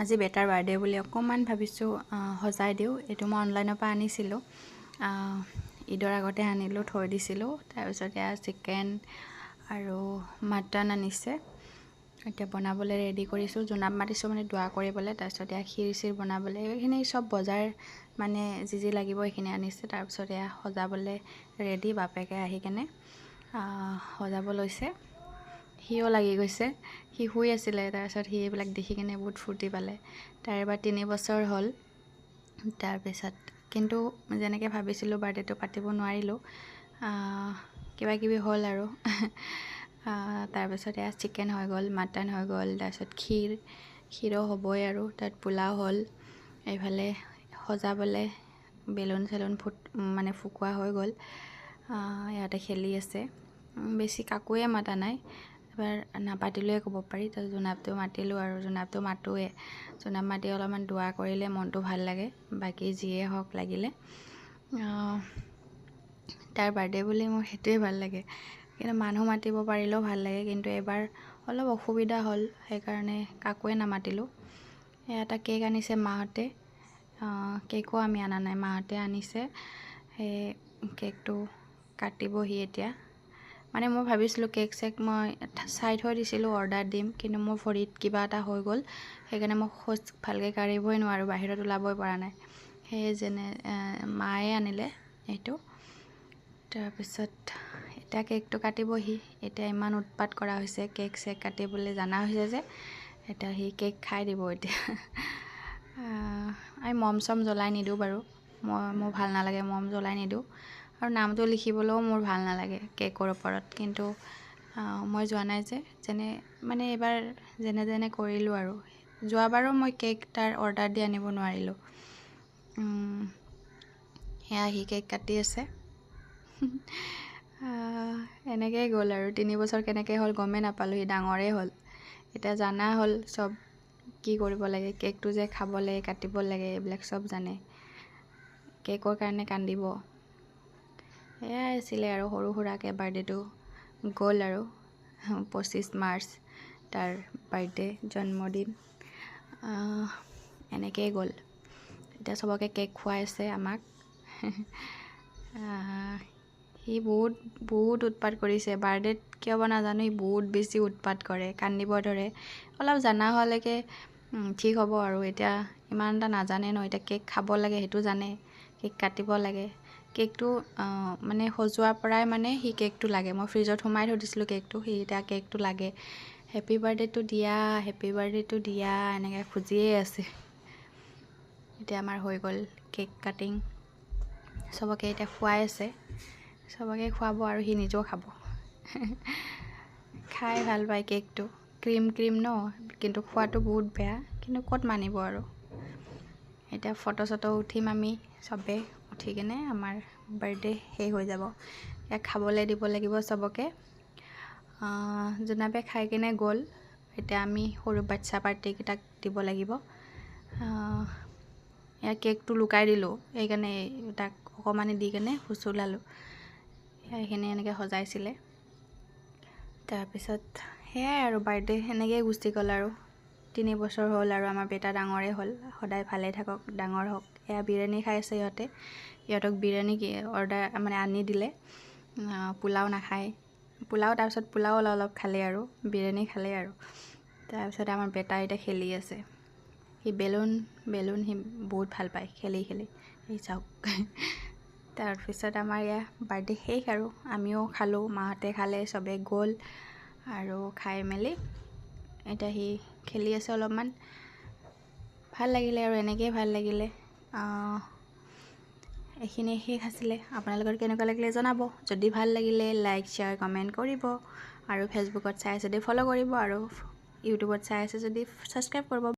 আজি better birthday বুলি অকণমান ভাবিছোঁ সজাই দিওঁ। এইটো মই অনলাইনৰ পৰা আনিছিলোঁ, ঈদৰ আগতে আনিলোঁ, থৈ দিছিলোঁ। তাৰপিছত এয়া চিকেন আৰু মাটন আনিছে। এতিয়া বনাবলৈ ৰেডি কৰিছোঁ, জোনাব মাতিছোঁ মানে দোৱা কৰিবলৈ। তাৰপিছত এয়া ক্ষীৰ চিৰ বনাবলৈ এইখিনি চব বজাৰ মানে যি লাগিব এইখিনি আনিছে। তাৰপিছত এয়া সজাবলৈ ৰেডি। বাপেকে আহি কেনে সজাব লৈছে, সিও লাগি গৈছে। সি শুই আছিলে, তাৰপিছত সি এইবিলাক দেখি কিনে বহুত ফূৰ্তি পালে। তাৰ এবাৰ 3 বছৰ হ'ল। তাৰপিছত কিন্তু যেনেকৈ ভাবিছিলোঁ বাৰ্থডেটো পাতিব নোৱাৰিলোঁ, কিবা কিবি হ'ল আৰু তাৰপিছত এয়া চিকেন হৈ গ'ল, মাটন হৈ গ'ল, তাৰপিছত ক্ষীৰো হ'বই আৰু তাত পোলাও হ'ল। এইফালে সজাবলৈ বেলুন চেলুন মানে ফুকোৱা হৈ গ'ল। ইয়াতে খেলি আছে। বেছি কাকোৱে মাতা নাই, এবাৰ নাপাতিলোৱে ক'ব পাৰি। তাৰপিছত জোনাবটো মাতিলোঁ আৰু জোনাবটো মাতোৱে। জোনাব মাতি অলপমান দোৱা কৰিলে মনটো ভাল লাগে, বাকী যিয়ে হওক লাগিলে। তাৰ বাৰ্থডে বুলি মোৰ সেইটোৱে ভাল লাগে, কিন্তু মানুহ মাতিব পাৰিলেও ভাল লাগে। কিন্তু এবাৰ অলপ অসুবিধা হ'ল, সেইকাৰণে কাকোৱে নামাতিলোঁ। এটা কেক আনিছে মাহঁতে, কেকো আমি অনা নাই, মাহঁতে আনিছে। সেই কেকটো কাটিবহি এতিয়া। মানে মই ভাবিছিলোঁ কেক চেক মই চাই থৈ দিছিলোঁ, অৰ্ডাৰ দিম, কিন্তু মোৰ ভৰিত কিবা এটা হৈ গ'ল। সেইকাৰণে মই খোজ ভালকৈ কাঢ়িবই নোৱাৰোঁ, বাহিৰত ওলাবই পৰা নাই। সেয়ে মায়ে আনিলে এইটো। তাৰপিছত এতিয়া কেকটো কাটিবহি। এতিয়া ইমান উৎপাত কৰা হৈছে, কেক চেক কাটিবলৈ জানা হৈছে যে, এতিয়া সি কেক খাই দিব এতিয়া। আমি মম চম জ্বলাই নিদিওঁ বাৰু, মোৰ ভাল নালাগে, মম জ্বলাই নিদিওঁ। আৰু নামটো লিখিবলৈও মোৰ ভাল নালাগে কেকৰ ওপৰত। কিন্তু মই যোৱা নাই যে, মানে এইবাৰ যেনে কৰিলোঁ আৰু। যোৱাবাৰো মই কেক তাৰ অৰ্ডাৰ দি আনিব নোৱাৰিলোঁ। সেয়া সি কেক কাটি আছে। এনেকেই গ'ল আৰু 3 বছৰ কেনেকৈ হ'ল গমেই নাপালোঁ, সি ডাঙৰেই হ'ল। এতিয়া জানা হ'ল চব, কি কৰিব লাগে, কেকটো যে খাব লাগে, কাটিব লাগে, এইবিলাক চব জানে। কেকৰ কাৰণে কান্দিব। এয়াই আছিলে আৰু সৰু সুৰাকৈ বাৰ্থডেটো গ'ল আৰু। 25 মাৰ্চ তাৰ বাৰ্থডে, জন্মদিন। এনেকেই গ'ল। এতিয়া চবকে কেক খুৱাই আছে আমাক। সি বহুত উৎপাত কৰিছে। বাৰ্থডেত কিয় বা নাজানো সি বহুত বেছি উৎপাত কৰে, কান্দিব ধৰে। অলপ জানা হোৱালৈকে ঠিক হ'ব আৰু। এতিয়া ইমান এটা নাজানে ন, এতিয়া কেক খাব লাগে সেইটো জানে, কেক কাটিব লাগে। কেকটো মানে সজোৱাৰ পৰাই মানে সি কেকটো লাগে। মই ফ্ৰিজত সোমাই থৈ দিছিলোঁ কেকটো, সি এতিয়া কেকটো লাগে। হেপী বাৰ্থডেটো দিয়া, হেপী বাৰ্থডেটো দিয়া, এনেকৈ খুজিয়ে আছে। এতিয়া আমাৰ হৈ গ'ল কেক কাটিং। চবকে এতিয়া খুৱাই আছে, চবকে খুৱাব আৰু সি নিজেও খাব। খাই ভাল পায় কেকটো, ক্ৰীম ন, কিন্তু খোৱাটো বহুত বেয়া, কিন্তু ক'ত মানিব আৰু। এতিয়া ফটো চটো উঠিম আমি চবে, উঠি কিনে আমাৰ বাৰ্থডে শেষ হৈ যাব। এতিয়া খাবলৈ দিব লাগিব চবকে। জোনাবে খাই কিনে গ'ল। এতিয়া আমি সৰু বাচ্ছা পাৰ্টিকেইটাক দিব লাগিব। এয়া কেকটো লুকাই দিলোঁ, সেইকাৰণে তাক অকণমানি দি কেনে ফুচুলালোঁ। সেইখিনি এনেকৈ সজাইছিলে। তাৰপিছত সেয়াই আৰু বাৰ্থডে সেনেকৈয়ে গুচি গ'ল আৰু। 3 বছৰ হ'ল আৰু আমাৰ বেটা ডাঙৰেই হ'ল। সদায় ভালে থাকক, ডাঙৰ হওক। এয়া বিৰিয়ানী খাই আছে সিহঁতে। সিহঁতক বিৰিয়ানী অৰ্ডাৰ মানে আনি দিলে। পোলাও নাখায়, পোলাও তাৰপিছত পোলাও অলপ খালে আৰু বিৰিয়ানী খালে আৰু। তাৰপিছত আমাৰ বেটা এতিয়া খেলি আছে। সি বেলুন সি বহুত ভাল পায় খেলি। এই চাওক। তাৰপিছত আমাৰ এয়া বাৰ্থডে শেষ আৰু। আমিও খালোঁ, মাহঁতে খালে, চবে গ'ল আৰু খাই মেলি এতিয়া সি খেলি আছে অলপমান। ভাল লাগিলে আৰু, এনেকৈয়ে ভাল লাগিলে। এইখিনি শেষ আছিলে। আপোনালোকৰ কেনেকুৱা লাগিলে জনাব। যদি ভাল লাগিলে লাইক শ্বেয়াৰ কমেণ্ট কৰিব, আৰু ফেচবুকত চাই আছে যদি ফ'ল' কৰিব, আৰু ইউটিউবত চাই আছে যদি ছাবস্ক্ৰাইব কৰিব।